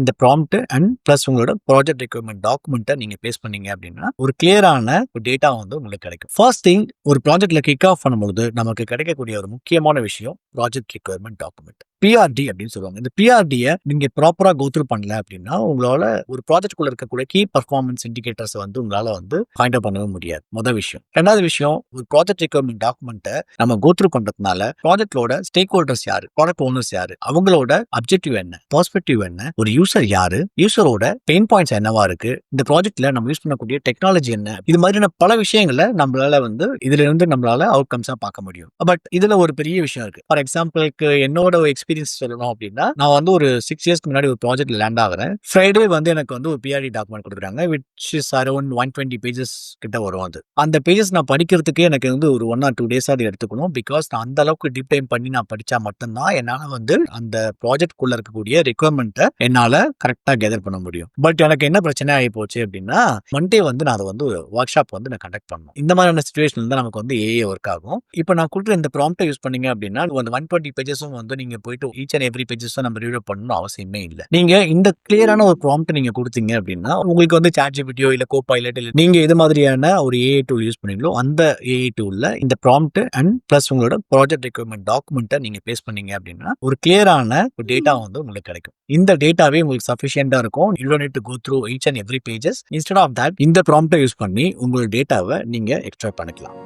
இந்த prompt and plus உங்களோட project requirement டாக்குமெண்ட்டை நீங்க பேஸ்ட் பண்ணீங்க அப்படின்னா ஒரு கிளியரான ஒரு டேட்டா வந்து உங்களுக்கு கிடைக்கும். ஃபர்ஸ்ட் திங், ஒரு ப்ராஜெக்ட்ல கிக் ஆஃப் பண்ணும்போது நமக்கு கிடைக்கக்கூடிய ஒரு முக்கியமான விஷயம் ப்ராஜெக்ட் ரெக்யர்மெண்ட் டாக்குமெண்ட், பிஆர்டி அப்படின்னு சொல்லுவாங்க. இந்த பிஆர்டியை நீங்க ப்ராப்பரா கோத்ரூ பண்ணல அப்படின்னா உங்களால ஒரு ப்ராஜெக்ட்குள்ள இருக்கக்கூடிய கீ பர்ஃபார்மன்ஸ் இண்டிகேட்டர்ஸ் வந்து உங்களால வந்து ஃபைண்ட் அவுட் பண்ணவே முடியாது. முதல் விஷயம். ரெண்டாவது விஷயம், ஒரு ப்ராஜெக்ட் ரெக்யர்மெண்ட் டாக்குமெண்ட்டை நம்ம கோத்ரூ பண்றதுனால ப்ராஜெக்டோட ஸ்டேக் ஹோல்டர்ஸ் யாரு, ப்ராடக்ட் ஓனர்ஸ் யாரு, அவங்களோட அப்ஜெக்டிவ் என்ன, பெர்ஸ்பெக்டிவ் என்ன, ஒரு யூசர் யாரு, யூசரோட பெயின் பாயிண்ட்ஸ் என்னவா இருக்கு, இந்த ப்ராஜெக்ட்ல நம்ம யூஸ் பண்ணக்கூடிய டெக்னாலஜி என்ன, இது மாதிரியான பல விஷயங்களை நம்மளால வந்து இதுல இருந்து நம்மளால அவுட்கம்ஸா பார்க்க முடியும். பட் இதுல ஒரு பெரிய விஷயம் இருக்கு. ஃபார் எக்ஸாம்பிளுக்கு என்னோட எக்ஸ்பீரியன்ஸ் சொல்லணும் அப்படின்னா, நான் வந்து ஒரு 6 இயர்ஸ்க்கு முன்னாடி ஒரு ப்ராஜெக்ட்ல லேண்ட் ஆகுறேன். ஃப்ரைடே வந்து எனக்கு வந்து ஒரு பிஆர்டி டாக்குமெண்ட் கொடுக்குறாங்க, விச் இஸ் அரௌண்ட் 120 பேஜஸ் கிட்ட வரும். அது அந்த பேஜஸ் நான் படிக்கிறதுக்கே எனக்கு வந்து ஒரு 1 or 2 டேஸ் அது எடுத்துக்கணும். பிகாஸ் நான் அந்த அளவுக்கு டீப் டைம் பண்ணி நான் படிச்சா மட்டும்தான் என்னால வந்து அந்த ப்ராஜெக்ட் குள்ள இருக்கக்கூடிய ரெக்யர்மெண்ட்டை என்னால கரெக்டா கேதர் பண்ண முடியும். பட் எனக்கு என்ன பிரச்சனை ஆகி போச்சு அப்படின்னா, மண்டே வந்து நான் அதை வந்து ஒர்க் ஷாப் வந்து நான் கண்டக்ட் பண்ணணும். இந்த மாதிரியான சிச்சுவேஷன் தான் நமக்கு வந்து ஏஏ ஒர்க் ஆகும். இப்போ நான் கொடுக்குற இந்த ப்ராம்ப்டை யூஸ் பண்ணீங்க அப்படின்னா அந்த 120 பேஜஸும் வந்து நீங்க போயிட்டு ஈச் அண்ட் எவ்ரி பேஜஸும் நம்ம ரீட் பண்ணணும் அவசியமே இல்லை. நீங்க இந்த கிளியரான ஒரு ப்ராம்ப்ட் நீங்க கொடுத்தீங்க அப்படின்னா உங்களுக்கு வந்து ChatGPT இல்ல Copilot இல்ல நீங்க எது மாதிரியான ஒரு ஏஐ டூல் யூஸ் பண்ணீங்களோ அந்த ஏஐ டூல்ல இந்த ப்ராம்ப்ட் அண்ட் பிளஸ் உங்களோட ப்ராஜெக்ட் ரெக்யர்மெண்ட் டாக்குமெண்ட்டை நீங்க பேஸ்ட் பண்ணீங்க அப்படின்னா ஒரு கிளியரான ஒரு டேட்டா வந்து உங்களுக்கு கிடைக்கும். இந்த டேட்டாவே உங்களுக்கு சஃபிஷியண்டா இருக்கும். You don't need to go through each and every pages. Instead of that இந்த ப்ராம்ப்டை யூஸ் பண்ணி உங்களோட டேட்டாவை நீங்க எக்ஸ்ட்ராக்ட் பண்ணிக்கலாம்.